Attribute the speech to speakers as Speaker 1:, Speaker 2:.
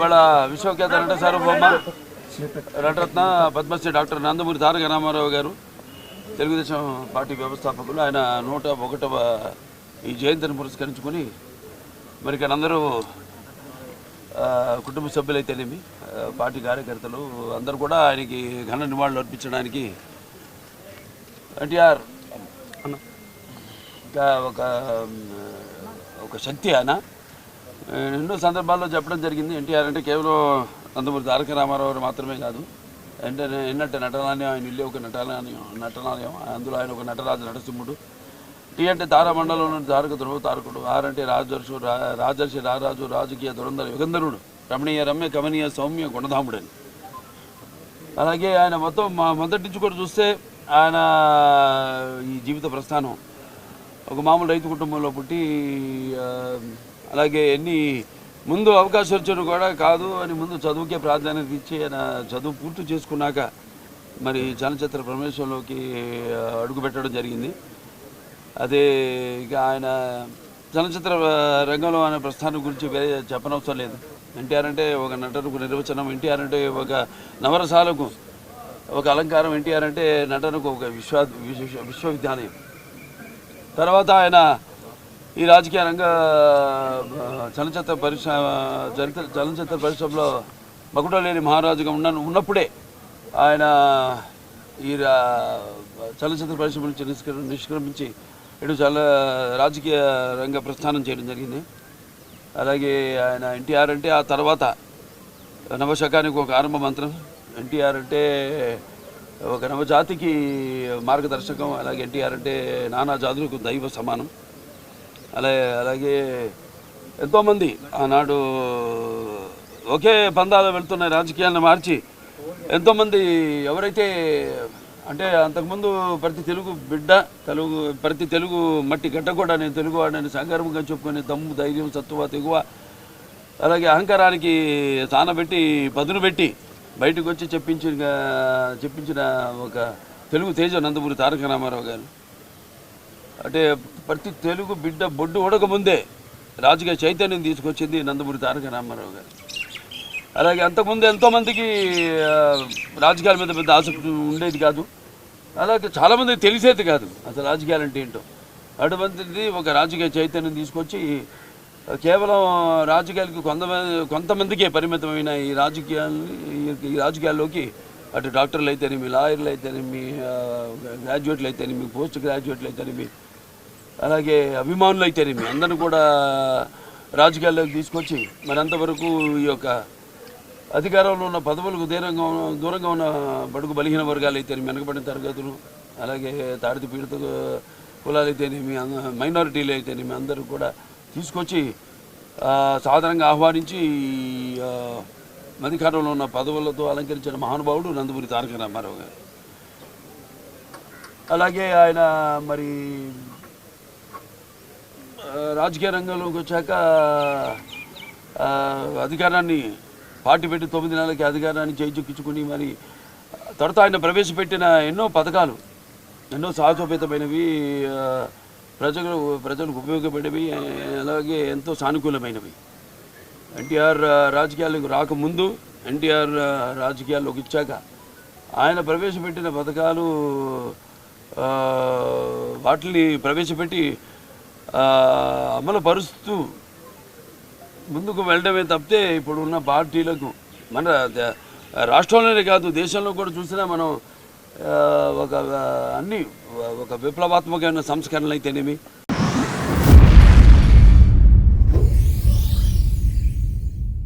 Speaker 1: ఇవాళ విశ్వఖ్యాత నట సార్వభౌమ నటరత్న పద్మశ్రీ డాక్టర్ నందమూరి తారక రామారావు గారు తెలుగుదేశం పార్టీ వ్యవస్థాపకులు. ఆయన 101వ ఈ జయంతిని పురస్కరించుకొని మరి ఇక్కడ అందరూ కుటుంబ సభ్యులైతేనేమి పార్టీ కార్యకర్తలు అందరూ కూడా ఆయనకి ఘన నివాళులు అర్పించడానికి ఎన్టీఆర్ ఒక శక్తి. ఆయన ఎన్నో సందర్భాల్లో చెప్పడం జరిగింది. ఎన్టీఆర్ అంటే కేవలం నందమూరి తారక రామారావు మాత్రమే కాదు, ఎన్నట్టు నటనాలయం, ఆయన ఇల్లు ఒక నటనాలయం, అందులో ఆయన ఒక నటరాజు నటసింహుడు. టీ అంటే తారామండలంలో తారక ధ్రువ తారకుడు, ఆర్ అంటే రాజర్షి రారాజు, రాజకీయ దురంధర యుగంధరుడు, రమణీయ రమ్య కమనీయ సౌమ్య గుణధాముడని. అలాగే ఆయన మొదటి నుంచి కూడా చూస్తే ఆయన ఈ జీవిత ప్రస్థానం ఒక మామూలు రైతు కుటుంబంలో పుట్టి, అలాగే ముందు అవకాశం వచ్చారు కూడా కాదు అని ముందు చదువుకే ప్రాధాన్యత ఇచ్చి ఆయన చదువు పూర్తి చేసుకున్నాక మరి చలనచిత్ర ప్రవేశంలోకి అడుగుపెట్టడం జరిగింది. అదే ఇక ఆయన చలనచిత్ర రంగంలో ఆయన ప్రస్థానం గురించి వేరే చెప్పనవసరం లేదు. ఎన్టీఆర్ అంటే ఒక నటనకు నిర్వచనం, ఎన్టీఆర్ అంటే ఒక నవరసాలకు ఒక అలంకారం, ఎన్టీఆర్ అంటే నటనకు ఒక విశ్వవిద్యాలయం. తర్వాత ఆయన ఈ రాజకీయ రంగ చలనచిత్ర పరిశ్రమలో మకుటలేని మహారాజుగా ఉన్నప్పుడే ఆయన ఈ చలనచిత్ర పరిశ్రమ నుంచి నిష్క్రమించి ఇటు రాజకీయ రంగ ప్రస్థానం చేయడం జరిగింది. అలాగే ఆయన ఎన్టీఆర్ అంటే ఆ తర్వాత నవశకానికి ఒక ఆరంభ మంత్రం, ఎన్టీఆర్ అంటే ఒక నవజాతికి మార్గదర్శకం, అలాగే ఎన్టీఆర్ అంటే నానా జాతులకు దైవ సమానం. అలాగే ఎంతోమంది ఆనాడు ఒకే పందాలు వెళ్తున్న రాజకీయాలను మార్చి ఎంతోమంది ఎవరైతే అంటే అంతకుముందు ప్రతి తెలుగు మట్టి గడ్డ కూడా నేను తెలుగువాడని సంగర్వంగా చెప్పుకునే దమ్ము, ధైర్యం, సత్తువ, తెగువ, అలాగే అహంకారానికి సానబెట్టి పదును పెట్టి బయటకు వచ్చి చెప్పించిన ఒక తెలుగు తేజ నందమూరి తారక రామారావు గారు. అంటే ప్రతి తెలుగు బిడ్డ బొడ్డు ఉడకముందే రాజకీయ చైతన్యం తీసుకొచ్చింది నందమూరి తారక రామారావు గారు. అలాగే అంతకుముందు ఎంతోమందికి రాజకీయాల మీద పెద్ద ఆసక్తి ఉండేది కాదు, అలాగే చాలామందికి తెలిసేది కాదు అసలు రాజకీయాలు అంటే ఏంటో. అటువంటిది ఒక రాజకీయ చైతన్యం తీసుకొచ్చి కేవలం రాజకీయాలకి కొంతమందికే పరిమితమైన ఈ రాజకీయాల్లోకి అటు డాక్టర్లు అయితేనేమి, లాయర్లు అయితేనేమి, గ్రాడ్యుయేట్లు అయితేనేమి, పోస్ట్ గ్రాడ్యుయేట్లు అయితేనేమి, అలాగే అభిమానులు అయితేనేమి అందరూ కూడా రాజకీయాల్లోకి తీసుకొచ్చి మరి అంతవరకు ఈ యొక్క అధికారంలో ఉన్న పదవులకు దూరంగా ఉన్న బడుగు బలహీన వర్గాలు అయితేనేమి, వెనకబడిన తరగతులు, అలాగే తాడిత పీడిత కులాలు అయితేనేమి, మైనారిటీలు అయితేనేమి అందరూ కూడా తీసుకొచ్చి సాధారణంగా ఆహ్వానించి అధికారంలో ఉన్న పదవులతో అలంకరించిన మహానుభావుడు నందమూరి తారక రామారావు గారు. అలాగే ఆయన మరి రాజకీయ రంగంలోకి వచ్చాక అధికారాన్ని పార్టీ పెట్టి 9 నెలలకి అధికారాన్ని చేజిక్కించుకుని మరి తర్వాత ఆయన ప్రవేశపెట్టిన ఎన్నో పథకాలు ఎన్నో సాహసోపేతమైనవి, ప్రజలకు ఉపయోగపడేవి, అలాగే ఎంతో సానుకూలమైనవి. ఎన్టీఆర్ రాజకీయాలకు రాకముందు, ఎన్టీఆర్ రాజకీయాల్లోకి ఇచ్చాక ఆయన ప్రవేశపెట్టిన పథకాలు వాటిని ప్రవేశపెట్టి అమలు పరుస్తూ ముందుకు వెళ్ళడమే తప్పితే ఇప్పుడు ఉన్న పార్టీలకు మన రాష్ట్రంలోనే కాదు దేశంలో కూడా చూసినా మనం ఒక విప్లవాత్మకమైన సంస్కరణలు అయితేనేమి,